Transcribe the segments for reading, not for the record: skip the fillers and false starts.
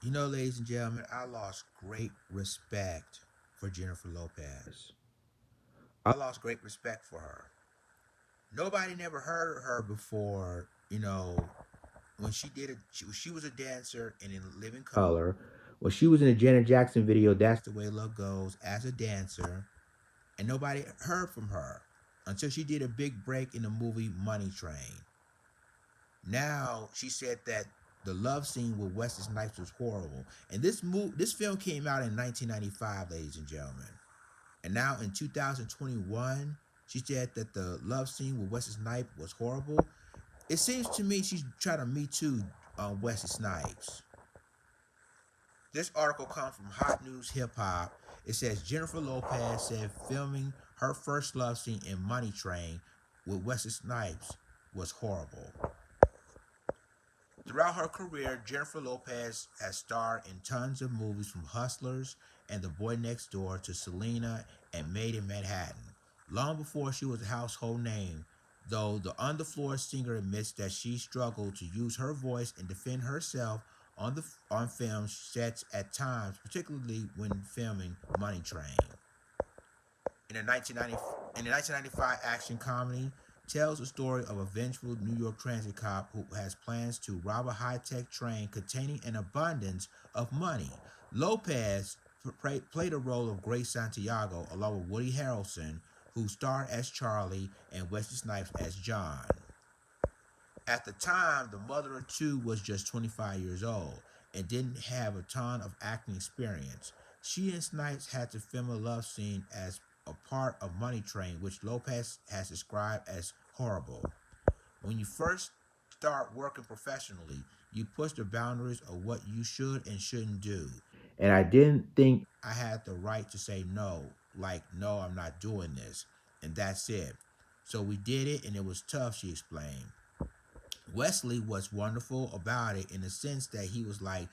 You know, ladies and gentlemen, I lost great respect for Jennifer Lopez. I lost great respect for her. Nobody never heard of her before. When she was a dancer and in Living Color. When she was in the Janet Jackson video, That's the Way Love Goes, as a dancer, and nobody heard from her until she did a big break in the movie Money Train. Now she said that the love scene with Wesley Snipes was horrible, and this film came out in 1995, ladies and gentlemen. And now in 2021, she said that the love scene with Wesley Snipes was horrible. It seems to me she's trying to me too Wesley Snipes. This article comes from Hot News Hip Hop. It says Jennifer Lopez said filming her first love scene in Money Train with Wesley Snipes was horrible. Throughout her career, Jennifer Lopez has starred in tons of movies from Hustlers and The Boy Next Door to Selena and Made in Manhattan. Long before she was a household name, though the underfloor singer admits that she struggled to use her voice and defend herself on film sets at times, particularly when filming Money Train. In the 1990 in the 1995 action comedy, tells the story of a vengeful New York transit cop who has plans to rob a high-tech train containing an abundance of money. Lopez played the role of Grace Santiago along with Woody Harrelson, who starred as Charlie, and Wesley Snipes as John. At the time, the mother of two was just 25 years old and didn't have a ton of acting experience. She and Snipes had to film a love scene as a part of Money Train, which Lopez has described as horrible. When you first start working professionally, you push the boundaries of what you should and shouldn't do. And I didn't think I had the right to say no, like, no, I'm not doing this. And that's it. So we did it, and it was tough, she explained. Wesley was wonderful about it in the sense that he was like,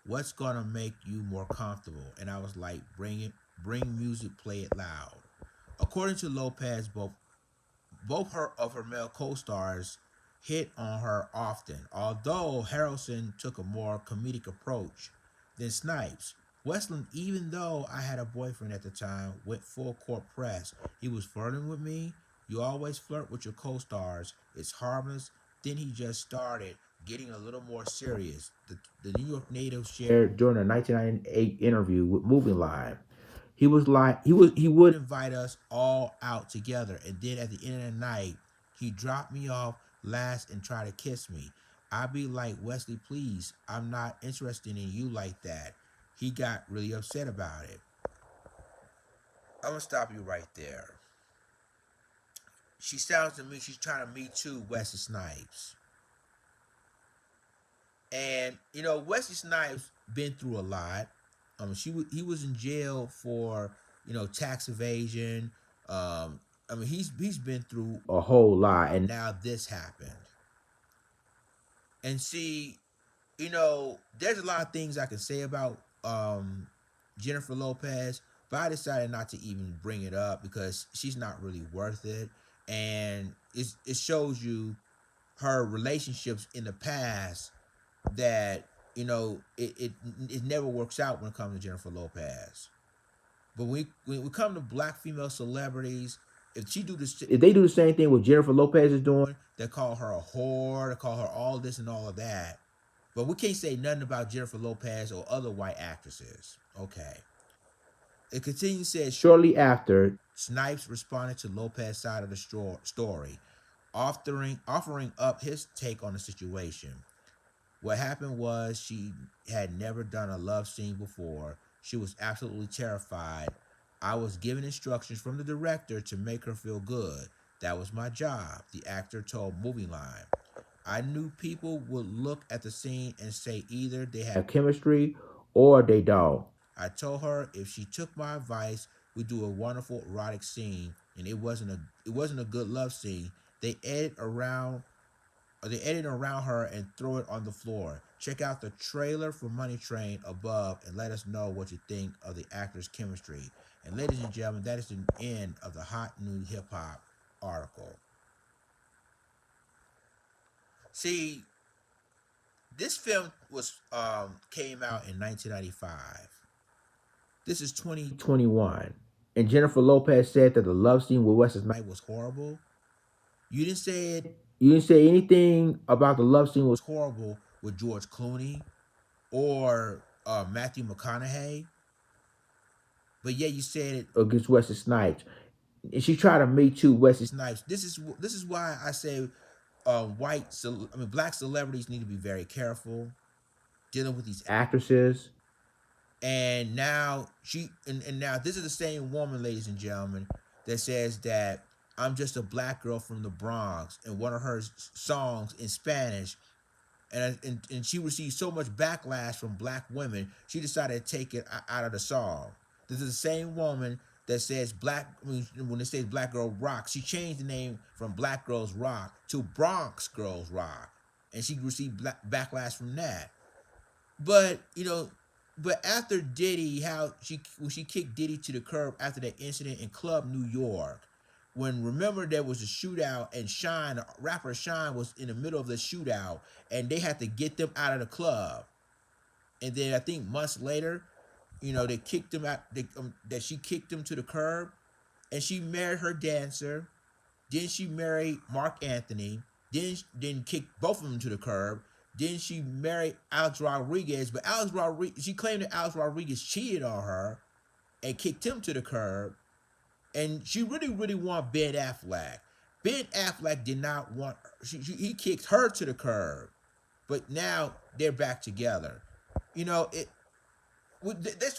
"What's gonna make you more comfortable?" And I was like, "Bring it, bring music, play it loud." According to Lopez, both her male co-stars hit on her often, although Harrelson took a more comedic approach than Snipes. Westland, even though I had a boyfriend at the time, went full court press. He was flirting with me. You always flirt with your co-stars. It's harmless. Then he just started getting a little more serious. The New York native shared during a 1998 interview with Moving Live. He was like he would invite us all out together, and then at the end of the night, he dropped me off last and try to kiss me. I'd be like, Wesley, please, I'm not interested in you like that. He got really upset about it. I'm gonna stop you right there. She sounds to me she's trying to me too Wesley Snipes. And Wesley Snipes been through a lot. He was in jail for tax evasion. He's been through a whole lot, and now this happened. And see, there's a lot of things I can say about Jennifer Lopez, but I decided not to even bring it up because she's not really worth it, and it shows you her relationships in the past that it never works out when it comes to Jennifer Lopez. But when we come to black female celebrities, if they do the same thing what Jennifer Lopez is doing, they call her a whore, they call her all this and all of that. But we can't say nothing about Jennifer Lopez or other white actresses. Okay. It continues, says shortly after, Snipes responded to Lopez's side of the story, offering up his take on the situation. What happened was she had never done a love scene before. She was absolutely terrified. I was given instructions from the director to make her feel good. That was my job, the actor told Movie Line. I knew people would look at the scene and say either they have chemistry or they don't. I told her if she took my advice, we'd do a wonderful erotic scene, and it wasn't a good love scene. They edit around they edit around her and throw it on the floor. Check out the trailer for Money Train above and let us know what you think of the actors' chemistry. And ladies and gentlemen, that is the end of the Hot New Hip Hop article. See, This film was came out in 1995. This is 2021. And Jennifer Lopez said that the love scene with Wesley Snipes was horrible. You didn't say it. You didn't say anything about the love scene was horrible with George Clooney or Matthew McConaughey. But yeah, you said it against Wesley Snipes. And she tried to me too Wesley Snipes. This is why I say black celebrities need to be very careful dealing with these actresses. And now and now this is the same woman, ladies and gentlemen, that says that I'm just a black girl from the Bronx, and one of her songs in Spanish, and she received so much backlash from black women, she decided to take it out of the song. This is the same woman that says when it says Black Girl Rock, she changed the name from Black Girls Rock to Bronx Girls Rock, and she received backlash from that. But but after Diddy, when she kicked Diddy to the curb after that incident in Club New York, when remember there was a shootout and rapper Shine was in the middle of the shootout, and they had to get them out of the club, and then I think months later, they kicked them out. That she kicked them to the curb, and she married her dancer. Then she married Mark Anthony. Then kicked both of them to the curb. Then she married Alex Rodriguez, but she claimed that Alex Rodriguez cheated on her and kicked him to the curb. And she really, really wanted Ben Affleck. Ben Affleck did not want her. He kicked her to the curb. But now they're back together. There's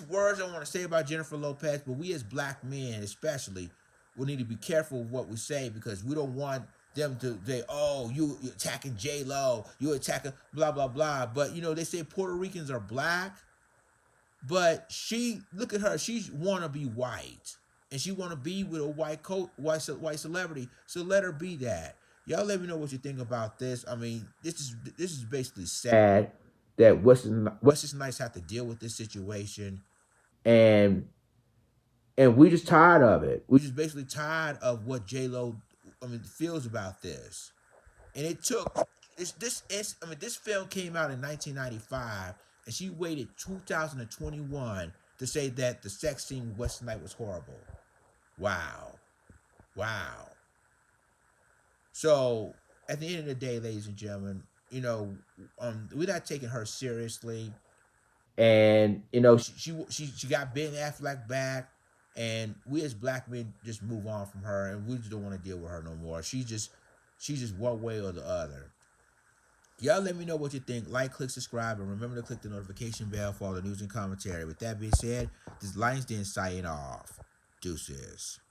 words I want to say about Jennifer Lopez, but we as black men especially will need to be careful of what we say, because we don't want them to say, oh, you're attacking J-Lo, you attacking blah, blah, blah. But, they say Puerto Ricans are black, but look at her, she want to be white. And she want to be with a white celebrity, so let her be that. Y'all let me know what you think about this. I mean, this is basically sad that Wesley Snipes have to deal with this situation, and we just tired of it. We just basically tired of what J Lo, feels about this. And it took this film came out in 1995, and she waited 2021 to say that the sex scene with Wesley Snipes was horrible. Wow. So at the end of the day, ladies and gentlemen, we're not taking her seriously. And she got Ben Affleck back, and we as black men just move on from her, and we just don't want to deal with her no more. She's just one way or the other. Y'all let me know what you think. Like, click, subscribe, and remember to click the notification bell for all the news and commentary. With that being said, this Lions Den signing off. Deuces.